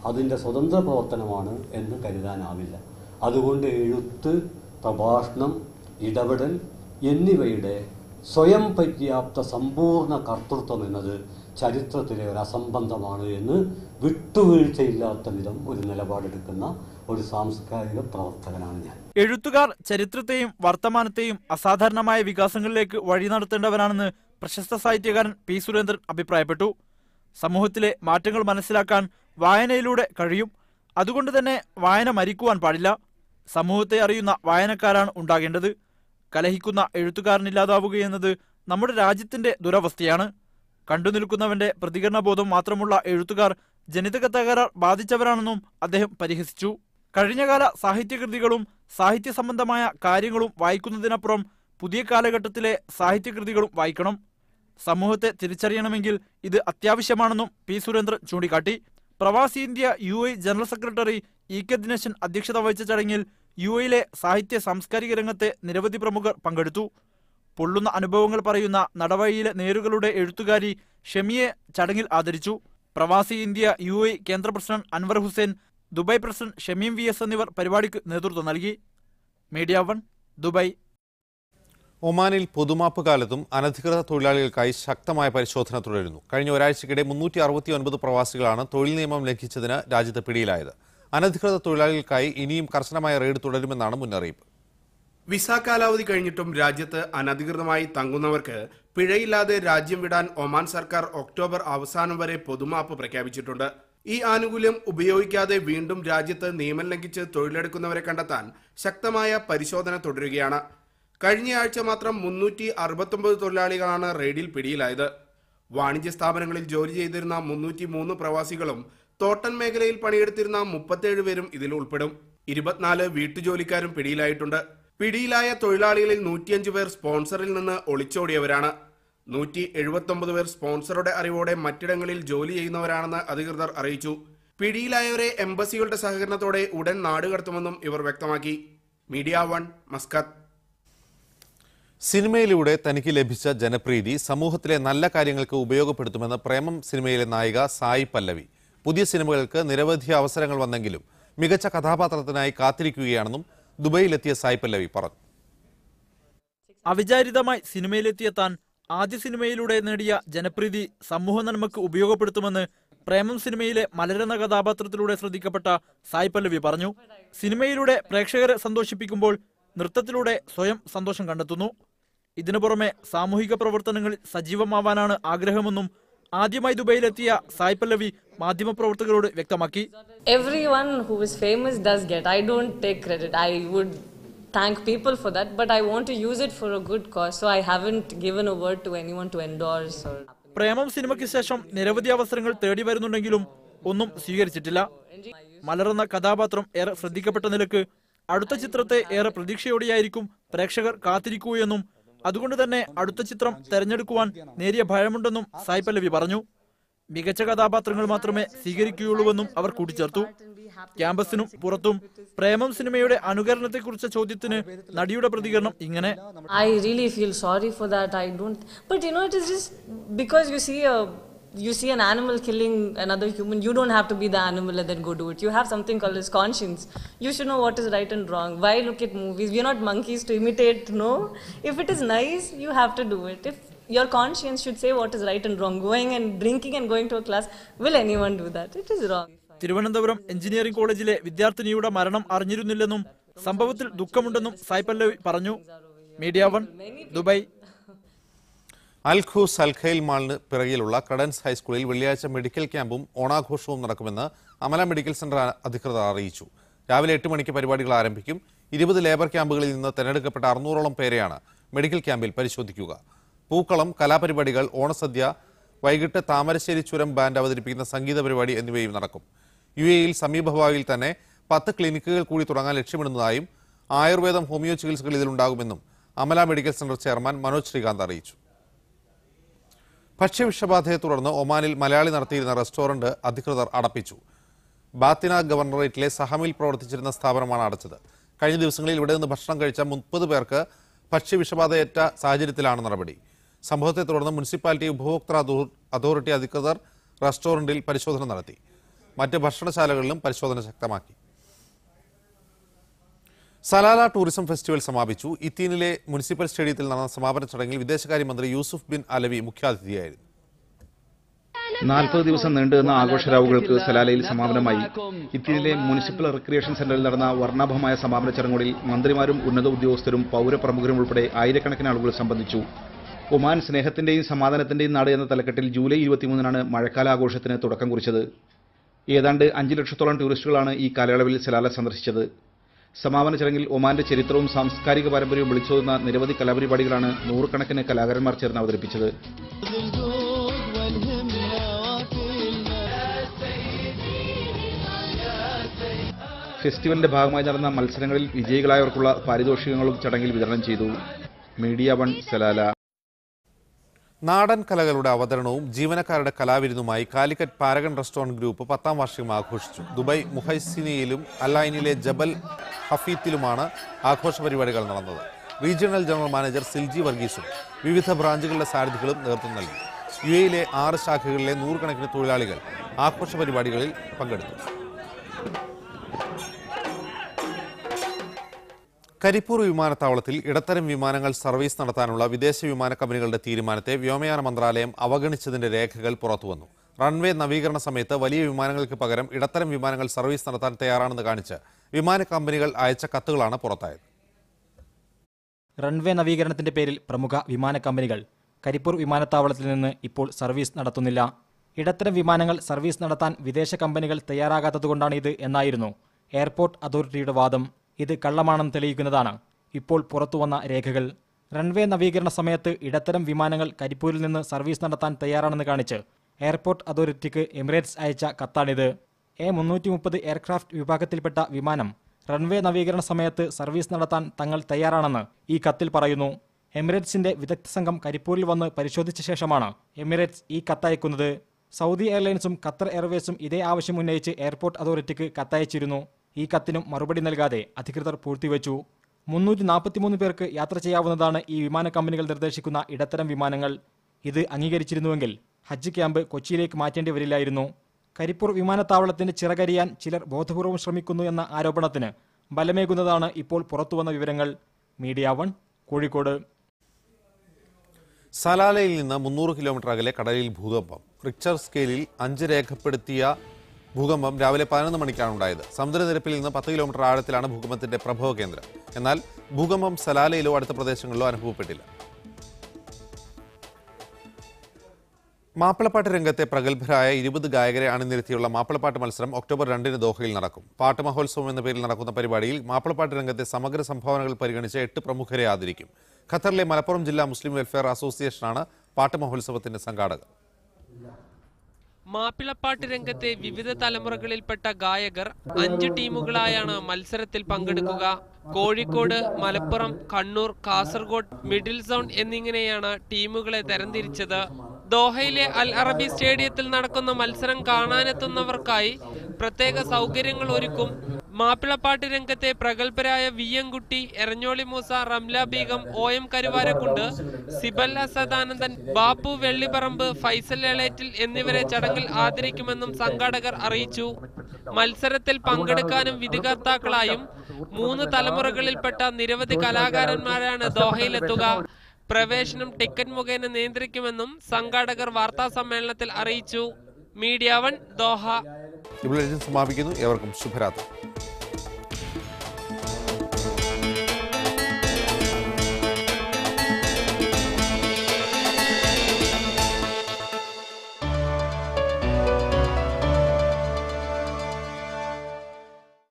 അതിൻ്റെ സ്വതന്ത്ര പ്രവർത്തനമാണ് എന്ന് കരുതാനാവില്ല. അതുകൊണ്ട് എഴുത്ത്, പ്രഭാഷണം, ഇടപെടൽ എന്നിവയുടെ സ്വയം പര്യാപ്ത സമ്പൂർണ്ണ കർത്തൃത്വം എന്നത് ചരിത്രത്തിലെ ഒരു അസംബന്ധമാണ് എന്ന് വിട്ടുവീഴ്ചയില്ലാത്ത വിധം ഒരു നിലപാടെടുക്കുന്ന ഒരു സാംസ്കാരിക പ്രവർത്തകനാണ് ഞാൻ. എഴുത്തുകാർ ചരിത്രത്തെയും വർത്തമാനത്തെയും അസാധാരണമായ വികാസങ്ങളിലേക്ക് വഴി നടത്തേണ്ടവരാണെന്ന് പ്രശസ്ത സാഹിത്യകാരൻ P. സുരേന്ദ്രൻ അഭിപ്രായപ്പെട്ടു. സമൂഹത്തിലെ മാറ്റങ്ങൾ മനസ്സിലാക്കാൻ വായനയിലൂടെ കഴിയും. അതുകൊണ്ട് തന്നെ വായന മരിക്കുവാൻ പാടില്ല. സമൂഹത്തെ അറിയുന്ന വായനക്കാരാണ് ഉണ്ടാകേണ്ടത്. കലഹിക്കുന്ന എഴുത്തുകാരനില്ലാതാവുകയെന്നത് നമ്മുടെ രാജ്യത്തിന്റെ ദുരവസ്ഥയാണ്. കണ്ടുനിൽക്കുന്നവന്റെ പ്രതികരണബോധം മാത്രമുള്ള എഴുത്തുകാർ ജനിതക തകരാർ ബാധിച്ചവരാണെന്നും അദ്ദേഹം പരിഹസിച്ചു. കഴിഞ്ഞകാല സാഹിത്യകൃതികളും സാഹിത്യ സംബന്ധമായ കാര്യങ്ങളും വായിക്കുന്നതിനപ്പുറം പുതിയ കാലഘട്ടത്തിലെ സാഹിത്യകൃതികളും വായിക്കണം. സമൂഹത്തെ തിരിച്ചറിയണമെങ്കിൽ ഇത് അത്യാവശ്യമാണെന്നും P. സുരേന്ദ്രൻ ചൂണ്ടിക്കാട്ടി. പ്രവാസി India UAE general secretary EK Dineshan അധ്യക്ഷത വഹിച്ച ചടങ്ങിൽ UAEയിലെ സാഹിത്യ സാംസ്കാരിക രംഗത്തെ നിരവധി പ്രമുഖർ പങ്കെടുത്തു. പൊള്ളുന്ന അനുഭവങ്ങൾ പറയുന്ന നടവഴിയിലെ നേരുകളുടെ എഴുത്തുകാരി ഷെമിയെ ചടങ്ങിൽ ആദരിച്ചു. പ്രവാസി ഇന്ത്യ UAE കേന്ദ്ര president Anwar Hussain, Dubai president Shameem VS എന്നിവർ പരിപാടിക്ക് നേതൃത്വം നൽകി. മീഡിയ 1 ദുബായ്. ഒമാനിൽ പൊതുമാപ്പ് കാലത്തും അനധികൃത തൊഴിലാളികൾക്കായി ശക്തമായ പരിശോധന തുടരുന്നു. കഴിഞ്ഞ ഒരാഴ്ചക്കിടെ 369 പ്രവാസികളാണ് തൊഴിൽ നിയമം ലംഘിച്ചതിന് രാജ്യത്ത് പിടിയിലായത്. അനധികൃത തൊഴിലാളികൾക്കായി ഇനിയും കർശനമായ റെയ്ഡ് തുടരുമെന്നാണ് മുന്നറിയിപ്പ്. വിസ കാലാവധി കഴിഞ്ഞിട്ടും രാജ്യത്ത് അനധികൃതമായി തങ്ങുന്നവർക്ക് പിഴയില്ലാതെ രാജ്യം വിടാൻ ഒമാൻ സർക്കാർ ഒക്ടോബർ അവസാനം വരെ പൊതുമാപ്പ് പ്രഖ്യാപിച്ചിട്ടുണ്ട്. ഈ ആനുകൂല്യം ഉപയോഗിക്കാതെ വീണ്ടും രാജ്യത്ത് നിയമം ലംഘിച്ച് തൊഴിലെടുക്കുന്നവരെ കണ്ടെത്താൻ ശക്തമായ പരിശോധന തുടരുകയാണ്. കഴിഞ്ഞയാഴ്ച മാത്രം 369 തൊഴിലാളികളാണ് റെയ്ഡിൽ പിടിയിലായത്. വാണിജ്യ സ്ഥാപനങ്ങളിൽ ജോലി ചെയ്തിരുന്ന 303 പ്രവാസികളും തോട്ടൻ മേഖലയിൽ പണിയെടുത്തിരുന്ന 37 പേരും ഇതിൽ ഉൾപ്പെടും. 24 വീട്ടുജോലിക്കാരും പിടിയിലായിട്ടുണ്ട്. പിടിയിലായ തൊഴിലാളികളിൽ 105 പേർ സ്പോൺസറിൽ നിന്ന് ഒളിച്ചോടിയവരാണ്. 179 പേർ സ്പോൺസറുടെ അറിവോടെ മറ്റിടങ്ങളിൽ ജോലി ചെയ്യുന്നവരാണെന്ന് അധികൃതർ അറിയിച്ചു. പിടിയിലായവരെ എംബസികളുടെ സഹകരണത്തോടെ ഉടൻ നാടുകടത്തുമെന്നും ഇവർ വ്യക്തമാക്കി. Media 1 Muscat. സിനിമയിലൂടെ തനിക്ക് ലഭിച്ച ജനപ്രീതി സമൂഹത്തിലെ നല്ല കാര്യങ്ങൾക്ക് ഉപയോഗപ്പെടുത്തുമെന്ന് പ്രേമം സിനിമയിലെ നായിക സായി പല്ലവി. പുതിയ സിനിമകൾക്ക് നിരവധി അവസരങ്ങൾ വന്നെങ്കിലും മികച്ച കഥാപാത്രത്തിനായി കാത്തിരിക്കുകയാണെന്നും ദുബൈയിലെത്തിയ സായി പല്ലവി പറഞ്ഞു. അവിചാരിതമായി സിനിമയിലെത്തിയ താൻ ആദ്യ സിനിമയിലൂടെ നേടിയ ജനപ്രീതി സമൂഹ നന്മക്ക് ഉപയോഗപ്പെടുത്തുമെന്ന് പ്രേമം സിനിമയിലെ മലരെന്ന കഥാപാത്രത്തിലൂടെ ശ്രദ്ധിക്കപ്പെട്ട സായ് പല്ലവി പറഞ്ഞു. സിനിമയിലൂടെ പ്രേക്ഷകരെ സന്തോഷിപ്പിക്കുമ്പോൾ നൃത്തത്തിലൂടെ സ്വയം സന്തോഷം കണ്ടെത്തുന്നു. ഇതിനു പുറമെ സാമൂഹിക പ്രവർത്തനങ്ങളിൽ സജീവമാവാനാണ് ആഗ്രഹമെന്നും ആദ്യമായി ദുബൈയിലെത്തിയ സായ് പല്ലവി മാധ്യമപ്രവർത്തകരോട് വ്യക്തമാക്കി. Everyone who is famous does get. I don't take credit. I would thank people for that, but I want to use it for a good cause. So I haven't given a word to anyone to endorse or. പ്രേമം സിനിമയ്ക്ക് ശേഷം നിരവധി അവസരങ്ങൾ തേടി വരുന്നുണ്ടെങ്കിലും ഒന്നും സ്വീകരിച്ചിട്ടില്ല. മലർന്ന കഥാപാത്രം ഏറെ ശ്രദ്ധിക്കപ്പെട്ട നിലക്ക് അടുത്ത ചിത്രത്തെ ഏറെ പ്രതീക്ഷയോടെയായിരിക്കും പ്രേക്ഷകർ കാത്തിരിക്കുകയെന്നും അതുകൊണ്ട് തന്നെ അടുത്ത ചിത്രം തെരഞ്ഞെടുക്കുവാൻ നേരിയ ഭയമുണ്ടെന്നും സായ് പല്ലവി പറഞ്ഞു. മികച്ച കഥാപാത്രങ്ങൾ മാത്രമേ സ്വീകരിക്കുകയുള്ളൂവെന്നും അവർ കൂട്ടിച്ചേർത്തു. ക്യാമ്പസിനും പുറത്തും പ്രേമം സിനിമയുടെ അനുകരണത്തെക്കുറിച്ച ചോദ്യത്തിന് നടിയുടെ പ്രതികരണം ഇങ്ങനെ: I really feel sorry for that. I don't. But you know, it is just because you see an animal killing another human. You don't have to be the animal and then go do it. You have something called as conscience. You should know what is right and wrong. Why look at movies? We are not monkeys to imitate. No. If it is nice, you have to do it. If your conscience should say what is right and wrong. Going and drinking and going to a class, will anyone do that? It is wrong. Thiruvananthapuram engineering കോളേജിലെ വിദ്യാർത്ഥിനിയുടെ മരണം അറിഞ്ഞിരുന്നില്ലെന്നും സംഭവത്തിൽ ദുഃഖമുണ്ടെന്നും സായ് പല്ലവി പറഞ്ഞു. Media 1 Dubai. അൽഖൂസ് അൽഖൈൽ മാളിന് പിറകിലുള്ള കഡൻസ് ഹൈസ്കൂളിൽ വെള്ളിയാഴ്ച മെഡിക്കൽ ക്യാമ്പും ഓണാഘോഷവും നടക്കുമെന്ന് അമല മെഡിക്കൽ സെന്റർ അധികൃതർ അറിയിച്ചു. രാവിലെ 8 മണിക്ക് പരിപാടികൾ ആരംഭിക്കും. 20 ലേബർ ക്യാമ്പുകളിൽ നിന്ന് തെരഞ്ഞെടുക്കപ്പെട്ട 600ഓളം പേരെയാണ് മെഡിക്കൽ ക്യാമ്പിൽ പരിശോധിക്കുക. പൂക്കളം, കലാപരിപാടികൾ, ഓണസദ്യ, വൈകിട്ട് താമരശ്ശേരി ചുരം ബാൻഡ് അവതരിപ്പിക്കുന്ന സംഗീത പരിപാടി എന്നിവയും നടക്കും. UAEയിൽ സമീപഭാവിയിൽ തന്നെ 10 ക്ലിനിക്കുകൾ കൂടി തുടങ്ങാൻ ലക്ഷ്യമിടുന്നതായും ആയുർവേദം, ഹോമിയോ ചികിത്സകൾ ഇതിലുണ്ടാകുമെന്നും Amala medical centre chairman Manoj Sreekanth അറിയിച്ചു. ഭക്ഷ്യവിഷബാധയെ തുടർന്ന് ഒമാനിൽ മലയാളി നടത്തിയിരുന്ന റെസ്റ്റോറന്റ് അധികൃതർ അടപ്പിച്ചു. ബാത്തിന ഗവർണറേറ്റിലെ സഹമിൽ പ്രവർത്തിച്ചിരുന്ന സ്ഥാപനമാണ് അടച്ചത്. കഴിഞ്ഞ ദിവസങ്ങളിൽ ഇവിടെ നിന്ന് ഭക്ഷണം കഴിച്ച 30 പേർക്ക് ഭക്ഷ്യവിഷബാധയേറ്റ സാഹചര്യത്തിലാണ് നടപടി. സംഭവത്തെ തുടർന്ന് മുനിസിപ്പാലിറ്റി ഉപഭോക്തൃ അതോറിറ്റി അധികൃതർ റെസ്റ്റോറന്റിൽ പരിശോധന നടത്തി. മറ്റ് ഭക്ഷണശാലകളിലും പരിശോധന ശക്തമാക്കി. സലാല ടൂറിസം ഫെസ്റ്റിവൽ സമാപിച്ചു. ഇത്തീനിലെ മുനിസിപ്പൽ സ്റ്റേഡിയത്തിൽ നടന്ന സമാപന ചടങ്ങിൽ വിദേശകാര്യമന്ത്രി യൂസുഫ് ബിൻ അലവി മുഖ്യാതിഥിയായിരുന്നു. 40 ദിവസം നീണ്ടുനിന്ന ആഘോഷരാവുകൾക്ക് സലാലയിൽ സമാപനമായി. ഇത്തീനിലെ മുനിസിപ്പൽ റിക്രിയേഷൻ സെന്ററിൽ നടന്ന വർണ്ണാഭമായ സമാപന ചടങ്ങുകളിൽ മന്ത്രിമാരും ഉന്നത ഉദ്യോഗസ്ഥരും പൗരപ്രമുഖരും ഉൾപ്പെടെ ആയിരക്കണക്കിന് ആളുകൾ സംബന്ധിച്ചു. ഒമാൻ സ്നേഹത്തിന്റെയും സമാധാനത്തിന്റെയും നാട് എന്ന തലക്കെട്ടിൽ ജൂലൈ 23 മഴക്കാലാഘോഷത്തിന് തുടക്കം കുറിച്ചത്. ഏതാണ്ട് 5 ലക്ഷത്തോളം ടൂറിസ്റ്റുകളാണ് ഈ കാലയളവിൽ സലാല സന്ദർശിച്ചത്. സമാപന ചടങ്ങിൽ ഒമാന്റെ ചരിത്രവും സാംസ്കാരിക പാരമ്പര്യവും വിളിച്ചോതുന്ന നിരവധി കലാപരിപാടികളാണ് നൂറുകണക്കിന് കലാകാരന്മാർ ചേർന്ന് അവതരിപ്പിച്ചത്. ഫെസ്റ്റിവലിന്റെ ഭാഗമായി നടന്ന മത്സരങ്ങളിൽ വിജയികളായവർക്കുള്ള പാരിതോഷികങ്ങളും ചടങ്ങിൽ വിതരണം ചെയ്തു. Media 1 Salalah. നാടൻ കലകളുടെ അവതരണവും ജീവനക്കാരുടെ കലാവിരുന്നുമായി കാലിക്കറ്റ് പാരഗൺ റെസ്റ്റോറന്റ് ഗ്രൂപ്പ് 10ാം വാർഷികം ആഘോഷിച്ചു. ദുബായ് മുഹൈസിനിയിലും അല്ലൈനിലെ ജബൽ ഹഫീത്തിലുമാണ് ആഘോഷ പരിപാടികൾ നടന്നത്. റീജിയണൽ ജനറൽ മാനേജർ സിൽജി വർഗീസും വിവിധ ബ്രാഞ്ചുകളുടെ സാരഥികളും നേതൃത്വം നൽകി. UAEയിലെ 6 ശാഖകളിലെ 100 കണക്കിന് തൊഴിലാളികൾ ആഘോഷ പരിപാടികളിൽ പങ്കെടുത്തു. കരിപ്പൂർ വിമാനത്താവളത്തിൽ ഇടത്തരം വിമാനങ്ങൾ സർവീസ് നടത്താനുള്ള വിദേശ വിമാന കമ്പനികളുടെ തീരുമാനത്തെ വ്യോമയാന മന്ത്രാലയം അവഗണിച്ചതിന്റെ രേഖകൾ പുറത്തുവന്നു. റൺവേ നവീകരണ സമയത്ത് വലിയ വിമാനങ്ങൾക്ക് പകരം ഇടത്തരം വിമാനങ്ങൾ സർവീസ് നടത്താൻ തയ്യാറാണെന്ന് കാണിച്ച് വിമാന കമ്പനികൾ അയച്ച കത്തുകളാണ് പുറത്തായത്. റൺവേ നവീകരണത്തിന്റെ പേരിൽ പ്രമുഖ വിമാന കമ്പനികൾ കരിപ്പൂർ വിമാനത്താവളത്തിൽ നിന്ന് ഇപ്പോൾ സർവീസ് നടത്തുന്നില്ല. ഇടത്തരം വിമാനങ്ങൾ സർവീസ് നടത്താൻ വിദേശ കമ്പനികൾ തയ്യാറാകാത്തതുകൊണ്ടാണ് ഇത് എന്നായിരുന്നു എയർപോർട്ട് അതോറിറ്റിയുടെ വാദം. ഇത് കള്ളമാണെന്ന് തെളിയിക്കുന്നതാണ് ഇപ്പോൾ പുറത്തുവന്ന രേഖകൾ. റൺവേ നവീകരണ സമയത്ത് ഇടത്തരം വിമാനങ്ങൾ കരിപ്പൂരിൽ നിന്ന് സർവീസ് നടത്താൻ തയ്യാറാണെന്ന് കാണിച്ച് എയർപോർട്ട് അതോറിറ്റിക്ക് എമിറേറ്റ്സ് അയച്ച കത്താണിത്. A330 എയർക്രാഫ്റ്റ് വിഭാഗത്തിൽപ്പെട്ട വിമാനം റൺവേ നവീകരണ സമയത്ത് സർവീസ് നടത്താൻ തങ്ങൾ തയ്യാറാണെന്ന് ഈ കത്തിൽ പറയുന്നു. എമിറേറ്റ്സിന്റെ വിദഗ്ധ സംഘം കരിപ്പൂരിൽ വന്ന് പരിശോധിച്ച ശേഷമാണ് എമിറേറ്റ്സ് ഈ കത്തയക്കുന്നത്. സൗദി എയർലൈൻസും ഖത്തർ എയർവേസും ഇതേ ആവശ്യം ഉന്നയിച്ച് എയർപോർട്ട് അതോറിറ്റിക്ക് കത്തയച്ചിരുന്നു. ഈ കത്തിനും മറുപടി നൽകാതെ അധികൃതർ പൂഴ്ത്തിവെച്ചു. 343 പേർക്ക് യാത്ര ചെയ്യാവുന്നതാണ് ഈ വിമാന കമ്പനികൾ നിർദ്ദേശിക്കുന്ന ഇടത്തരം വിമാനങ്ങൾ. ഇത് അംഗീകരിച്ചിരുന്നുവെങ്കിൽ ഹജ്ജ് ക്യാമ്പ് കൊച്ചിയിലേക്ക് മാറ്റേണ്ടി വരില്ലായിരുന്നു. കരിപ്പൂർ വിമാനത്താവളത്തിന് ചിറകരിയാൻ ചിലർ ബോധപൂർവം ശ്രമിക്കുന്നു എന്ന ആരോപണത്തിന് ബലമേകുന്നതാണ് ഇപ്പോൾ പുറത്തുവന്ന വിവരങ്ങൾ. മീഡിയ 1 കോഴിക്കോട്. സലാലയിൽ നിന്ന് 300 കിലോമീറ്റർ അകലെ കടലിൽ ഭൂകമ്പം. റിക്ടർ സ്കെയിലിൽ 5 രേഖപ്പെടുത്തിയ ഭൂകമ്പം രാവിലെ 11 മണിക്കാണ് ഉണ്ടായത്. സമുദ്രനിരപ്പിൽ നിന്ന് 10 കിലോമീറ്റർ ആഴത്തിലാണ് ഭൂകമ്പത്തിന്റെ പ്രഭവ കേന്ദ്രം. എന്നാൽ ഭൂകമ്പം സലാലയിലോ അടുത്ത പ്രദേശങ്ങളിലോ അനുഭവപ്പെട്ടില്ല. മാപ്പിളപ്പാട്ട് രംഗത്തെ പ്രഗത്ഭരായ 20 ഗായകരെ അണിനിരത്തിയുള്ള മാപ്പിളപ്പാട്ട് മത്സരം ഒക്ടോബർ 2 ദോഹയിൽ നടക്കും. പാട്ട് മഹോത്സവം എന്ന പേരിൽ നടക്കുന്ന പരിപാടിയിൽ മാപ്പിളപ്പാട്ട് രംഗത്തെ സമഗ്ര സംഭാവനകൾ പരിഗണിച്ച് 8 പ്രമുഖരെ ആദരിക്കും. ഖത്തറിലെ മലപ്പുറം ജില്ലാ മുസ്ലിം വെൽഫെയർ അസോസിയേഷനാണ് പാട്ട് മഹോത്സവത്തിന്റെ സംഘാടകർ. മാപ്പിളപ്പാട്ട് രംഗത്തെ വിവിധ തലമുറകളിൽപ്പെട്ട ഗായകർ 5 ടീമുകളായാണ് മത്സരത്തിൽ പങ്കെടുക്കുക. കോഴിക്കോട്, മലപ്പുറം, കണ്ണൂർ, കാസർഗോഡ്, മിഡിൽ സോൺ എന്നിങ്ങനെയാണ് ടീമുകളെ തരംതിരിച്ചത്. ദോഹയിലെ അൽ അറബി സ്റ്റേഡിയത്തിൽ നടക്കുന്ന മത്സരം കാണാനെത്തുന്നവർക്കായി പ്രത്യേക സൗകര്യങ്ങൾ ഒരുക്കും. മാപ്പിളപ്പാട്ട് രംഗത്തെ പ്രഗത്ഭരായ വിയ്യൻകുട്ടി, എരഞ്ഞോളി മൂസ, റംല ബീഗം, OM കരുവാരക്കുണ്ട്, സിബൽ സദാനന്ദൻ, ബാപ്പു വെള്ളിപ്പറമ്പ്, ഫൈസൽ എളേറ്റിൽ എന്നിവരെ ചടങ്ങിൽ ആദരിക്കുമെന്നും സംഘാടകർ അറിയിച്ചു. മത്സരത്തിൽ പങ്കെടുക്കാനും വിധികർത്താക്കളായും 3 തലമുറകളിൽപ്പെട്ട നിരവധി കലാകാരന്മാരാണ് ദോഹയിലെത്തുക. പ്രവേശനം ടിക്കറ്റ് മുഖേന നിയന്ത്രിക്കുമെന്നും സംഘാടകർ വാർത്താ സമ്മേളനത്തിൽ അറിയിച്ചു. Media 1 Doha. സമാപിക്കുന്നു. ഏവർക്കും ശുഭരാത്രി.